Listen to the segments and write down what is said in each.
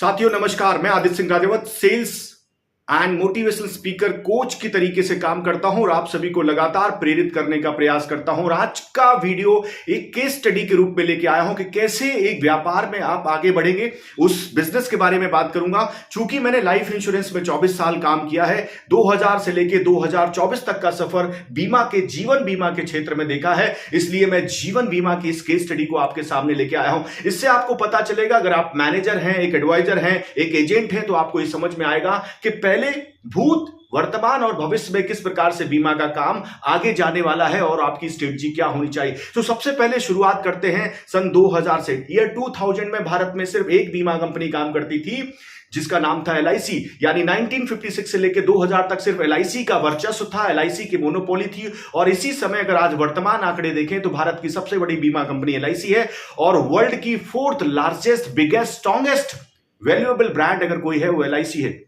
साथियों नमस्कार, मैं Aditya Singh Rajawat sales and motivational speaker coach की तरीके से काम करता हूं और आप सभी को लगातार प्रेरित करने का प्रयास करता हूं। और आज का वीडियो एक केस स्टडी के रूप में लेके आया हूं कि कैसे एक व्यापार में आप आगे बढ़ेंगे, उस बिजनेस के बारे में बात करूंगा। चूंकि मैंने लाइफ इंश्योरेंस में 24 साल काम किया है, 2000 से लेके 2024 तक का सफर बीमा के जीवन बीमा के क्षेत्र में देखा है, इसलिए मैं जीवन बीमा की इस केस स्टडी को आपके सामने लेके आया हूं। इससे आपको पता चलेगा, अगर आप मैनेजर हैं, एक एडवाइजर हैं, एक एजेंट हैं, तो आपको ये समझ में आएगा कि पहले भूत, वर्तमान और भविष्य में किस प्रकार से बीमा का काम आगे जाने वाला है और आपकी स्ट्रेटजी क्या होनी चाहिए। तो सबसे पहले शुरुआत करते हैं सन 2000 से। ईयर 2000 में भारत में सिर्फ एक बीमा कंपनी काम करती थी जिसका नाम था LIC। यानी 1956 से लेकर 2000 तक सिर्फ LIC का वर्चस्व था, LIC की मोनोपोली थी। और इसी समय अगर आज वर्तमान आंकड़े देखें तो भारत की सबसे बड़ी बीमा कंपनी LIC है और वर्ल्ड की 4th largest, biggest, strongest valuable brand अगर कोई है वो LIC है।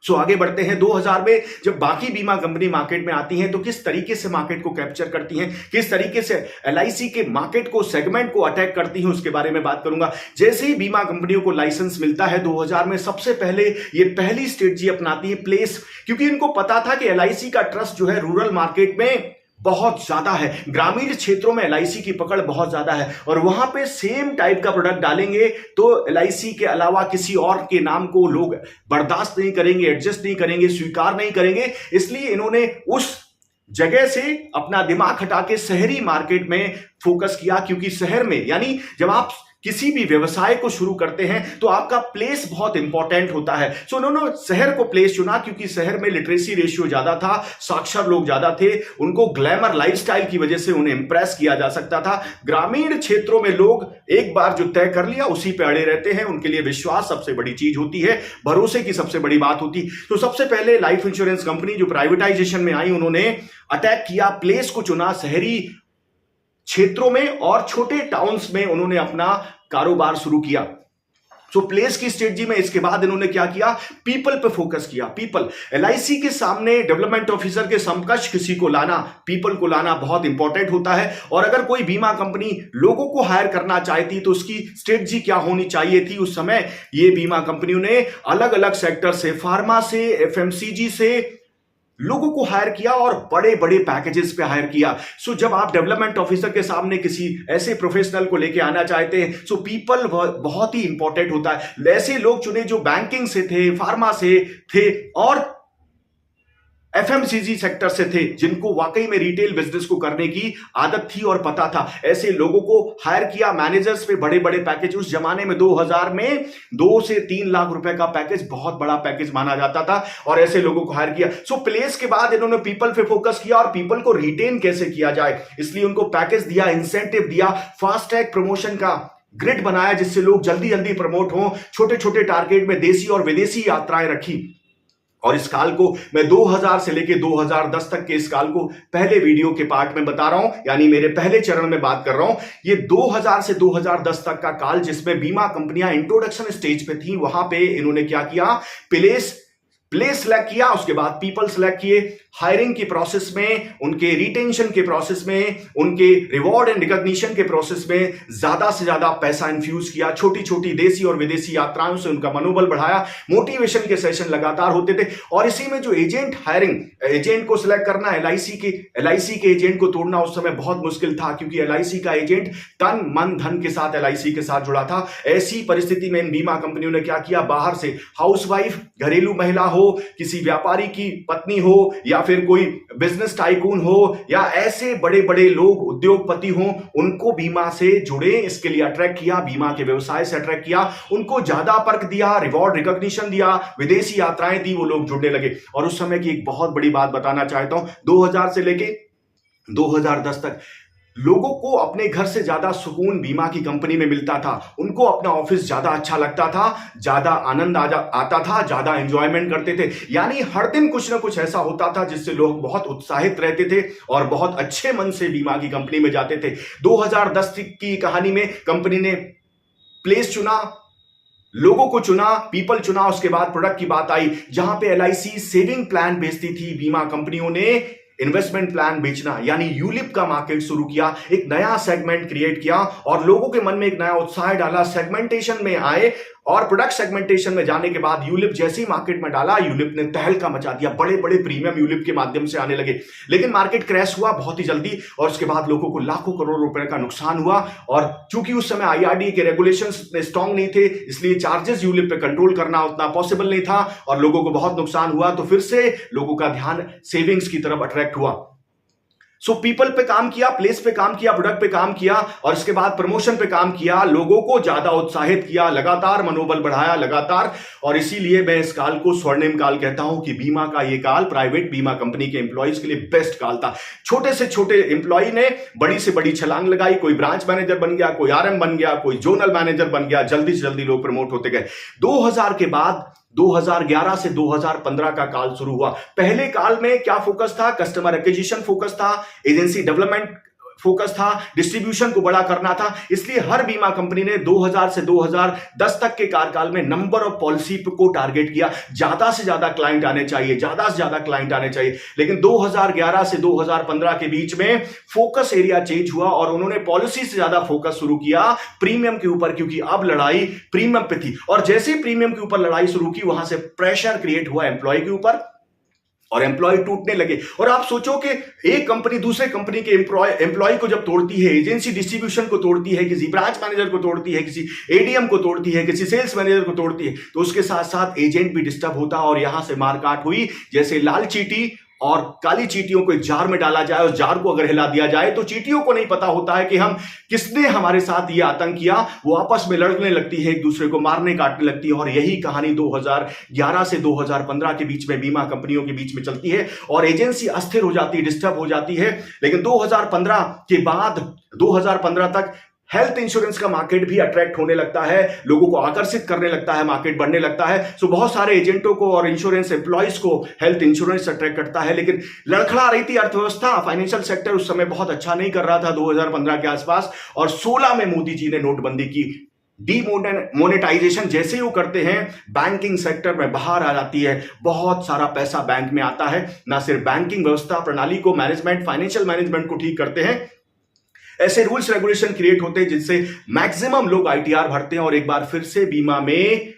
सो आगे बढ़ते हैं। 2000 में जब बाकी बीमा कंपनी मार्केट में आती हैं तो किस तरीके से मार्केट को कैप्चर करती हैं, किस तरीके से LIC के मार्केट को, सेगमेंट को अटैक करती हैं, उसके बारे में बात करूंगा। जैसे ही बीमा कंपनियों को लाइसेंस मिलता है 2000 में, सबसे पहले ये पहली स्ट्रेटजी अपनाती है प्लेस, क्योंकि इनको पता था कि LIC का ट्रस्ट जो है रूरल मार्केट में बहुत ज्यादा है, ग्रामीण क्षेत्रों में LIC की पकड़ बहुत ज्यादा है और वहां पे सेम टाइप का प्रोडक्ट डालेंगे तो LIC के अलावा किसी और के नाम को लोग बर्दाश्त नहीं करेंगे, एडजस्ट नहीं करेंगे, स्वीकार नहीं करेंगे। इसलिए इन्होंने उस जगह से अपना दिमाग हटा के शहरी मार्केट में फोकस किया, क्योंकि शहर में, यानी जब आप किसी भी व्यवसाय को शुरू करते हैं तो आपका प्लेस बहुत इंपॉर्टेंट होता है। सो उन्होंने शहर को प्लेस चुना क्योंकि शहर में लिटरेसी रेशियो ज्यादा था, साक्षर लोग ज्यादा थे, उनको ग्लैमर लाइफस्टाइल की वजह से उन्हें इंप्रेस किया जा सकता था। ग्रामीण क्षेत्रों में लोग एक बार जो तय कर लिया उसी पे अड़े रहते हैं, उनके लिए विश्वास सबसे बड़ी चीज होती है, भरोसे की सबसे बड़ी बात होती। तो सबसे पहले लाइफ इंश्योरेंस कंपनी जो प्राइवेटाइजेशन में आई, उन्होंने अटैक किया, प्लेस को चुना, शहरी क्षेत्रों में और छोटे टाउन्स में उन्होंने अपना कारोबार शुरू किया। तो प्लेस की स्ट्रेटजी में इसके बाद इन्होंने क्या किया, पीपल पे फोकस किया। पीपल, LIC के सामने डेवलपमेंट ऑफिसर के समकक्ष किसी को लाना, पीपल को लाना बहुत इंपॉर्टेंट होता है। और अगर कोई बीमा कंपनी लोगों को हायर करना चाहती तो उसकी स्ट्रेटजी क्या होनी चाहिए थी। उस समय ये बीमा कंपनियों ने अलग अलग सेक्टर से, फार्मा से, FMCG से लोगों को हायर किया और बड़े बड़े पैकेजेस पे हायर किया। सो जब आप डेवलपमेंट ऑफिसर के सामने किसी ऐसे प्रोफेशनल को लेके आना चाहते हैं, सो पीपल बहुत ही इंपॉर्टेंट होता है। ऐसे लोग चुने जो बैंकिंग से थे, फार्मा से थे और FMCG सेक्टर से थे, जिनको वाकई में रिटेल बिजनेस को करने की आदत थी और पता था। ऐसे लोगों को हायर किया, मैनेजर्स पे बड़े बड़े पैकेज। उस जमाने में 2000 में 2 से 3 लाख रुपए का पैकेज बहुत बड़ा पैकेज माना जाता था और ऐसे लोगों को हायर किया। सो प्लेस के बाद इन्होंने पीपल पे फोकस किया और पीपल को रिटेन कैसे किया जाए, इसलिए उनको पैकेज दिया, इंसेंटिव दिया, फास्ट ट्रैक प्रमोशन का ग्रिड बनाया जिससे लोग जल्दी जल्दी प्रमोट हो, छोटे छोटे टारगेट में देसी और विदेशी यात्राएं रखी। और इस काल को मैं 2000 से लेकर 2010 तक के इस काल को पहले वीडियो के पार्ट में बता रहा हूं, यानी मेरे पहले चरण में बात कर रहा हूं। ये 2000 से 2010 तक का काल जिसमें बीमा कंपनियां इंट्रोडक्शन स्टेज पे थी, वहां पे इन्होंने क्या किया, प्लेस सेलेक्ट किया, उसके बाद पीपल सेलेक्ट किए, हायरिंग की प्रोसेस में, उनके रिटेंशन के प्रोसेस में, उनके रिवॉर्ड एंड रिकॉग्निशन के प्रोसेस में ज्यादा से ज्यादा पैसा इन्फ्यूज किया, छोटी छोटी देसी और विदेशी यात्राओं से उनका मनोबल बढ़ाया, मोटिवेशन के सेशन लगातार होते थे। और इसी में जो एजेंट हायरिंग, एजेंट को सिलेक्ट करना, LIC के एजेंट को तोड़ना उस समय बहुत मुश्किल था, क्योंकि LIC का एजेंट तन मन धन के साथ LIC के साथ जुड़ा था। ऐसी परिस्थिति में इन बीमा कंपनियों ने क्या किया, बाहर से हाउसवाइफ, घरेलू महिला हो, किसी व्यापारी की पत्नी हो, या फिर कोई बिजनेस टाइकून हो, या ऐसे बड़े बड़े लोग उद्योगपति हो, उनको बीमा से जुड़े, इसके लिए अट्रैक्ट किया, बीमा के व्यवसाय से अट्रैक्ट किया, उनको ज्यादा पर्क दिया, रिवॉर्ड रिकॉग्निशन दिया, विदेशी यात्राएं दी, वो लोग जुड़ने लगे। और उस समय की एक बहुत बड़ी बात बताना चाहता हूं, 2000 से लेके 2010 तक लोगों को अपने घर से ज्यादा सुकून बीमा की कंपनी में मिलता था, उनको अपना ऑफिस ज्यादा अच्छा लगता था, ज्यादा आनंद आता था, ज्यादा एंजॉयमेंट करते थे। यानी हर दिन कुछ ना कुछ ऐसा होता था जिससे लोग बहुत उत्साहित रहते थे और बहुत अच्छे मन से बीमा की कंपनी में जाते थे। 2010 की कहानी में कंपनी ने प्लेस चुना, लोगों को चुना, पीपल चुना, उसके बाद प्रोडक्ट की बात आई, जहां पे LIC सेविंग प्लान बेचती थी, बीमा कंपनियों ने इन्वेस्टमेंट प्लान बेचना यानी यूलिप का मार्केट शुरू किया, एक नया सेगमेंट क्रिएट किया और लोगों के मन में एक नया उत्साह डाला, सेगमेंटेशन में आए और प्रोडक्ट सेगमेंटेशन में जाने के बाद यूलिप जैसे ही मार्केट में डाला, यूलिप ने तहलका मचा दिया, बड़े बड़े प्रीमियम यूलिप के माध्यम से आने लगे। लेकिन मार्केट क्रैश हुआ बहुत ही जल्दी और उसके बाद लोगों को लाखों करोड़ रुपए का नुकसान हुआ। और चूंकि उस समय आईआरडीए के रेगुलेशंस स्ट्रांग नहीं थे, इसलिए चार्जेस यूलिप पे कंट्रोल करना उतना पॉसिबल नहीं था और लोगों को बहुत नुकसान हुआ। तो फिर से लोगों का ध्यान सेविंग्स की तरफ अट्रैक्ट हुआ। सो पीपल पे काम किया, प्लेस पे काम किया, प्रोडक्ट पे काम किया और इसके बाद प्रमोशन पे काम किया, लोगों को ज्यादा उत्साहित किया, लगातार मनोबल बढ़ाया लगातार। और इसीलिए मैं इस काल को स्वर्णिम काल कहता हूं कि बीमा का ये काल प्राइवेट बीमा कंपनी के एम्प्लॉइज के लिए बेस्ट काल था। छोटे से छोटे एम्प्लॉय ने बड़ी से बड़ी छलांग लगाई, कोई ब्रांच मैनेजर बन गया, कोई आरएम बन गया, कोई जोनल मैनेजर बन गया, जल्दी से जल्दी लोग प्रमोट होते गए। 2000 के बाद 2011 से 2015 का काल शुरू हुआ। पहले काल में क्या फोकस था? कस्टमर एक्विजिशन फोकस था, एजेंसी डेवलपमेंट फोकस था, डिस्ट्रीब्यूशन को बड़ा करना था। इसलिए हर बीमा कंपनी ने 2000 से 2010 तक के कार्यकाल में नंबर ऑफ पॉलिसी को टारगेट किया, ज्यादा से ज्यादा क्लाइंट आने चाहिए, ज्यादा से ज्यादा क्लाइंट आने चाहिए। लेकिन 2011 से 2015 के बीच में फोकस एरिया चेंज हुआ और उन्होंने पॉलिसी से ज्यादा फोकस शुरू किया प्रीमियम के ऊपर, क्योंकि अब लड़ाई प्रीमियम पे थी। और जैसे ही प्रीमियम के ऊपर लड़ाई शुरू की, वहां से प्रेशर क्रिएट हुआ एम्प्लॉय के ऊपर और एम्प्लॉय टूटने लगे। और आप सोचो कि एक कंपनी दूसरे कंपनी के एम्प्लॉय को जब तोड़ती है, एजेंसी डिस्ट्रीब्यूशन को तोड़ती है, किसी ब्रांच मैनेजर को तोड़ती है, किसी एडीएम को तोड़ती है, किसी सेल्स मैनेजर को तोड़ती है, तो उसके साथ साथ एजेंट भी डिस्टर्ब होता और यहां से मारकाट हुई। जैसे लाल चींटी और काली चींटियों को एक जार में डाला जाए, उस जार को अगर हिला दिया जाए तो चींटियों को नहीं पता होता है कि हम किसने हमारे साथ ये आतंक किया। वो आपस में लड़ने लगती है, एक दूसरे को मारने काटने लगती है। और यही कहानी 2011 से 2015 के बीच में बीमा कंपनियों के बीच में चलती है और एजेंसी अस्थिर हो जाती है, डिस्टर्ब हो जाती है। लेकिन 2015 के बाद 2015 तक हेल्थ इंश्योरेंस का मार्केट भी अट्रैक्ट होने लगता है, लोगों को आकर्षित करने लगता है, मार्केट बढ़ने लगता है। सो बहुत सारे एजेंटों को और इंश्योरेंस एम्प्लॉइज को हेल्थ इंश्योरेंस अट्रैक्ट करता है। लेकिन लड़खड़ा रही थी अर्थव्यवस्था, फाइनेंशियल सेक्टर उस समय बहुत अच्छा नहीं कर रहा था 2015 के आसपास। और 16 में मोदी जी ने नोटबंदी की। डीमोनेटाइजेशन जैसे ही वो करते हैं, बैंकिंग सेक्टर में बाहर आ जाती है, बहुत सारा पैसा बैंक में आता है। ना सिर्फ बैंकिंग व्यवस्था प्रणाली को, मैनेजमेंट, फाइनेंशियल मैनेजमेंट को ठीक करते हैं, ऐसे रूल्स रेगुलेशन क्रिएट होते हैं जिनसे मैक्सिमम लोग आईटीआर भरते हैं और एक बार फिर से बीमा में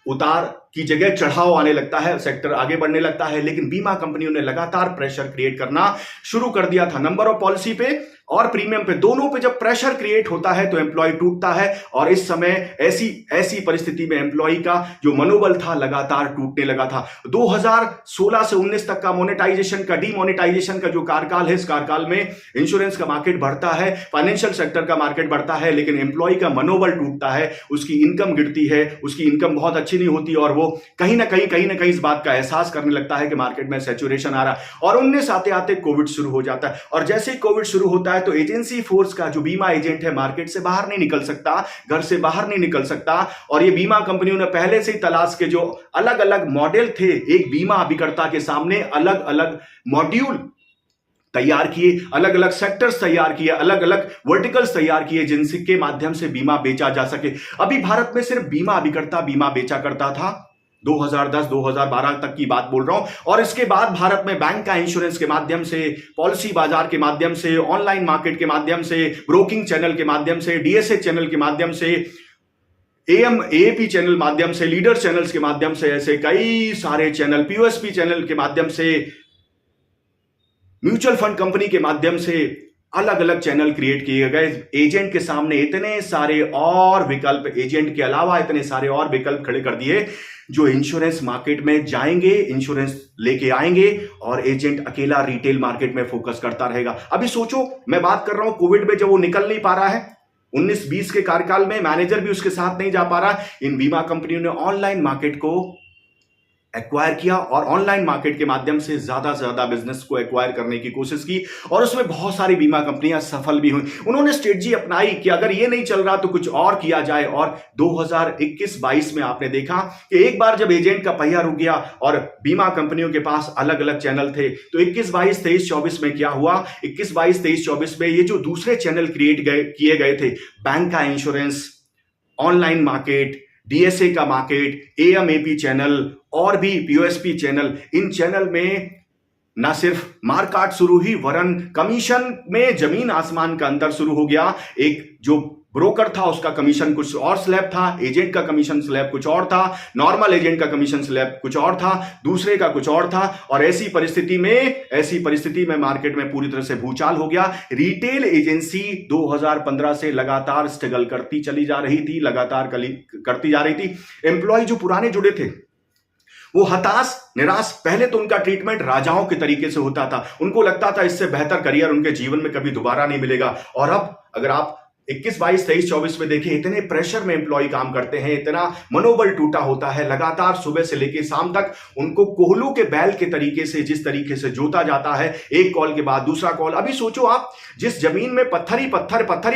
उतार की जगह चढ़ाव आने लगता है, सेक्टर आगे बढ़ने लगता है। लेकिन बीमा कंपनियों ने लगातार प्रेशर क्रिएट करना शुरू कर दिया था, नंबर ऑफ पॉलिसी पे और प्रीमियम पे, दोनों पे जब प्रेशर क्रिएट होता है तो एम्प्लॉय टूटता है। और इस समय ऐसी परिस्थिति में एम्प्लॉय का जो मनोबल था लगातार टूटने लगा था। 2016 से 19 तक का मोनेटाइजेशन का, डीमोनेटाइजेशन का जो कार्यकाल है, इस कार्यकाल में इंश्योरेंस का मार्केट बढ़ता है, फाइनेंशियल सेक्टर का मार्केट बढ़ता है, लेकिन एम्प्लॉय का मनोबल टूटता है, उसकी इनकम गिरती है, उसकी इनकम बहुत अच्छी नहीं होती और वो कहीं ना कहीं इस बात का एहसास करने लगता है कि मार्केट में सैचुरेशन आ रहा है। और 19 आते आते कोविड शुरू हो जाता है और जैसे ही कोविड शुरू होता है तो एजेंसी फोर्स का जो बीमा एजेंट है मार्केट से बाहर नहीं निकल सकता, घर से बाहर नहीं निकल सकता। और ये बीमा कंपनियों ने पहले से ही तलाश के जो अलग अलग मॉडल थे, एक बीमा अभिकर्ता के सामने अलग अलग मॉड्यूल तैयार किए, अलग अलग सेक्टर्स तैयार किए, अलग अलग वर्टिकल्स तैयार किए जिनके माध्यम से बीमा बेचा जा सके। अभी भारत में सिर्फ बीमा अभिकर्ता बीमा बेचा करता था, 2010-2012 तक की बात बोल रहा हूं। और इसके बाद भारत में बैंक का इंश्योरेंस के माध्यम से, पॉलिसी बाजार के माध्यम से, ऑनलाइन मार्केट के माध्यम से, ब्रोकिंग चैनल के माध्यम से, डीएसए चैनल के माध्यम से, एएपी चैनल माध्यम से, लीडर चैनल्स के माध्यम से, ऐसे कई सारे चैनल, पीओएसपी चैनल के माध्यम से, म्यूचुअल फंड कंपनी के माध्यम से अलग अलग चैनल क्रिएट किए गए। एजेंट के सामने इतने सारे और विकल्प, एजेंट के अलावा इतने सारे और विकल्प खड़े कर दिए जो इंश्योरेंस मार्केट में जाएंगे, इंश्योरेंस लेके आएंगे और एजेंट अकेला रिटेल मार्केट में फोकस करता रहेगा। अभी सोचो, मैं बात कर रहा हूं कोविड में जब वो निकल नहीं पा रहा है, 19-20 के कार्यकाल में मैनेजर भी उसके साथ नहीं जा पा रहा, इन बीमा कंपनियों ने ऑनलाइन मार्केट को एक्वायर किया और ऑनलाइन मार्केट के माध्यम से ज्यादा से ज्यादा बिजनेस को एक्वायर करने की कोशिश की और उसमें बहुत सारी बीमा कंपनियां सफल भी हुई। उन्होंने स्ट्रेटजी अपनाई कि अगर ये नहीं चल रहा तो कुछ और किया जाए। और 2021-22 में आपने देखा कि एक बार जब एजेंट का पहिया रुक गया और बीमा कंपनियों के पास अलग अलग चैनल थे, तो 21-22, 23-24 में क्या हुआ, 21-22, 23-24 में ये जो दूसरे चैनल क्रिएट किए गए थे, बैंक का इंश्योरेंस, ऑनलाइन मार्केट, डीएसए का मार्केट, एएमएपी चैनल और भी पीओएसपी चैनल, इन चैनल में ना सिर्फ मारकाट शुरू हुई वरन कमीशन में जमीन आसमान का अंतर शुरू हो गया। एक जो ब्रोकर था उसका कमीशन कुछ और स्लैब था, एजेंट का कमीशन स्लैब कुछ और था, नॉर्मल एजेंट का कमीशन स्लैब कुछ और था, दूसरे का कुछ और था। और ऐसी परिस्थिति में मार्केट में पूरी तरह से भूचाल हो गया। रिटेल एजेंसी 2015 से लगातार स्ट्रगल करती चली जा रही थी, लगातार करती जा रही थी। एम्प्लॉय जो पुराने जुड़े थे वो हताश, निराश। पहले तो उनका ट्रीटमेंट राजाओं के तरीके से होता था, उनको लगता था इससे बेहतर करियर उनके जीवन में कभी दोबारा नहीं मिलेगा। और अब अगर आप 21, 22, 23, 24 में देखिए, इतने प्रेशर में एम्प्लॉय काम करते हैं, इतना मनोबल टूटा होता है, लगातार सुबह से लेकर शाम तक उनको कोहलों के बैल के तरीके से जिस तरीके से जोता जाता है, एक कॉल के बाद दूसरा कॉल। अभी सोचो आप, जिस जमीन में पत्थर ही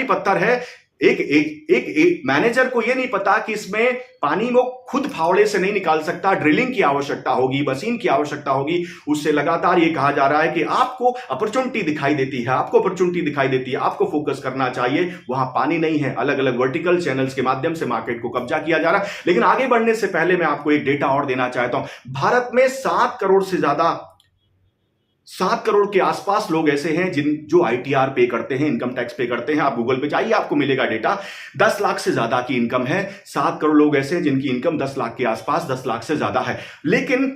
पत्थर है, एक मैनेजर को यह नहीं पता कि इसमें पानी वो खुद फावड़े से नहीं निकाल सकता, ड्रिलिंग की आवश्यकता होगी, मशीन की आवश्यकता होगी। उससे लगातार ये कहा जा रहा है कि आपको अपॉर्चुनिटी दिखाई देती है, आपको फोकस करना चाहिए। वहां पानी नहीं है, अलग अलग वर्टिकल चैनल्स के माध्यम से मार्केट को कब्जा किया जा रहा है। लेकिन आगे बढ़ने से पहले मैं आपको एक डेटा और देना चाहता हूं। भारत में 7 करोड़ के आसपास लोग ऐसे हैं जो आईटीआर पे करते हैं, इनकम टैक्स पे करते हैं। आप गूगल पे जाइए, आपको मिलेगा डेटा। 10 लाख से ज्यादा की इनकम है। 7 करोड़ लोग ऐसे हैं जिनकी इनकम 10 लाख के आसपास, 10 लाख से ज्यादा है। लेकिन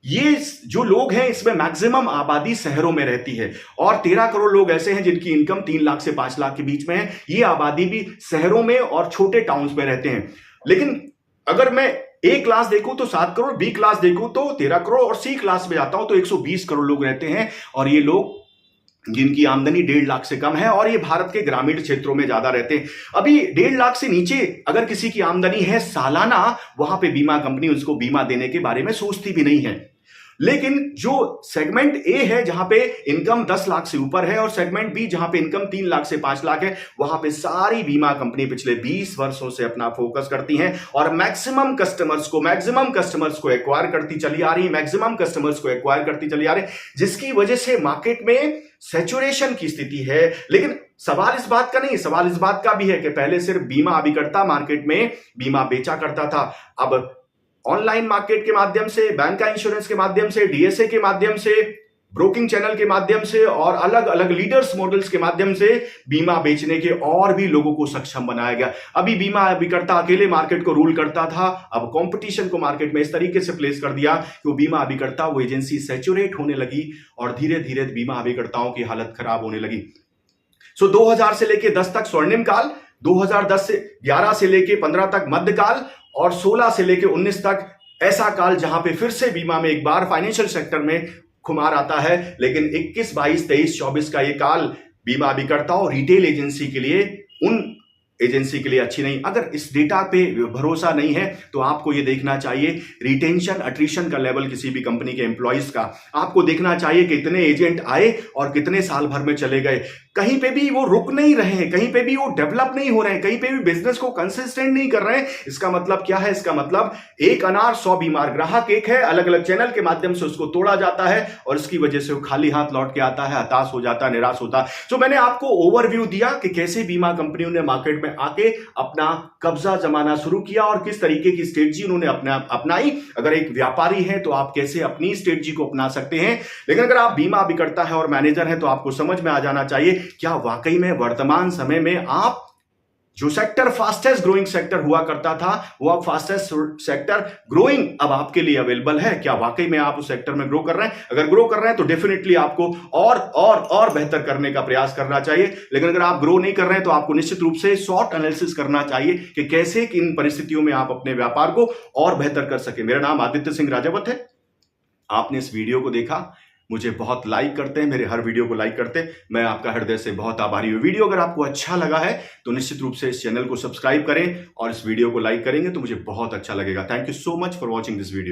ये जो लोग हैं इसमें मैक्सिमम आबादी शहरों में रहती है, और 13 करोड़ लोग ऐसे हैं जिनकी इनकम 3 लाख से 5 लाख के बीच में है। ये आबादी भी शहरों में और छोटे टाउन्स में रहते हैं। लेकिन अगर मैं ए क्लास देखूं तो 7 करोड़, बी क्लास देखूं तो 13 करोड़, और सी क्लास में जाता हूं तो 120 करोड़ लोग रहते हैं। और ये लोग जिनकी आमदनी 1.5 लाख से कम है, और ये भारत के ग्रामीण क्षेत्रों में ज्यादा रहते हैं। अभी 1.5 लाख से नीचे अगर किसी की आमदनी है सालाना, वहां पे बीमा कंपनी उसको बीमा देने के बारे में सोचती भी नहीं है। लेकिन जो सेगमेंट ए है जहां पे इनकम 10 लाख से ऊपर है, और सेगमेंट बी जहां पे इनकम 3 लाख से 5 लाख है, वहां पे सारी बीमा कंपनी पिछले 20 वर्षों से अपना फोकस करती हैं और मैक्सिमम कस्टमर्स को एक्वायर करती चली आ रही, जिसकी वजह से मार्केट में सैचुरेशन की स्थिति है। लेकिन सवाल इस बात का नहीं, सवाल इस बात का भी है कि पहले सिर्फ बीमा अभिकर्ता मार्केट में बीमा बेचा करता था। अब ऑनलाइन मार्केट के माध्यम से, बैंक का इंश्योरेंस के माध्यम से, डीएसए के माध्यम से, ब्रोकिंग चैनल के माध्यम से और अलग अलग लीडर्स मॉडल्स के माध्यम से बीमा बेचने के और भी लोगों को सक्षम बनाया गया। अभी बीमा अभिकर्ता अकेले मार्केट को रूल करता था, अब कंपटीशन को मार्केट में इस तरीके से प्लेस कर दिया कि वो बीमा अभिकर्ता, वो एजेंसी सैचुरेट होने लगी और धीरे धीरे बीमा अभिकर्ताओं की हालत खराब होने लगी। 2000 से लेके 10 तक स्वर्णिम काल, 2010 से 11 से लेके 15 तक मध्यकाल, और 16 से लेके 19 तक ऐसा काल जहां पे फिर से बीमा में एक बार फाइनेंशियल सेक्टर में खुमार आता है। लेकिन 21, 22, 23, 24 का ये काल बीमा अभिकर्ता और रिटेल एजेंसी के लिए, उन एजेंसी के लिए अच्छी नहीं। अगर इस डेटा पे भरोसा नहीं है तो आपको ये देखना चाहिए रिटेंशन, अट्रिशन का लेवल किसी भी कंपनी के एम्प्लॉइज का। आपको देखना चाहिए कि कितने एजेंट आए और कितने साल भर में चले गए। कहीं पे भी वो रुक नहीं रहे हैं, कहीं पे भी वो डेवलप नहीं हो रहे हैं, कहीं पे भी बिजनेस को कंसिस्टेंट नहीं कर रहे हैं। इसका मतलब क्या है? इसका मतलब एक अनार 100 बीमार। ग्राहक एक है, अलग अलग चैनल के माध्यम से उसको तोड़ा जाता है और इसकी वजह से वो खाली हाथ लौट के आता है, हताश हो जाता है, निराश होता है। तो मैंने आपको ओवरव्यू दिया कि कैसे बीमा कंपनियों ने मार्केट में आके अपना कब्जा जमाना शुरू किया और किस तरीके की स्ट्रेटजी उन्होंने अपनाई। अगर एक व्यापारी है तो आप कैसे अपनी स्ट्रेटजी को अपना सकते हैं। लेकिन अगर आप बीमा अभिकर्ता है और मैनेजर है तो आपको समझ में आ जाना चाहिए क्या वाकई में वर्तमान समय में आप जो सेक्टर फास्टेस्ट ग्रोइंग सेक्टर हुआ करता था, वो अब फास्टेस्ट सेक्टर ग्रोइंग अब आपके लिए अवेलेबल है। क्या वाकई में आप उस सेक्टर में ग्रो कर रहे हैं? अगर ग्रो कर रहे हैं तो डेफिनेटली आपको और बेहतर करने का प्रयास करना चाहिए। लेकिन अगर आप ग्रो नहीं कर रहे हैं तो आपको निश्चित रूप से शॉर्ट एनालिसिस करना चाहिए कि कैसे इन परिस्थितियों में आप अपने व्यापार को और बेहतर कर सके। मेरा नाम आदित्य सिंह राजावत है। आपने इस वीडियो को देखा, मुझे बहुत लाइक करते हैं, मेरे हर वीडियो को लाइक करते हैं, मैं आपका हृदय से बहुत आभारी हूं। वीडियो अगर आपको अच्छा लगा है तो निश्चित रूप से इस चैनल को सब्सक्राइब करें और इस वीडियो को लाइक करेंगे तो मुझे बहुत अच्छा लगेगा। Thank you so much for watching this video.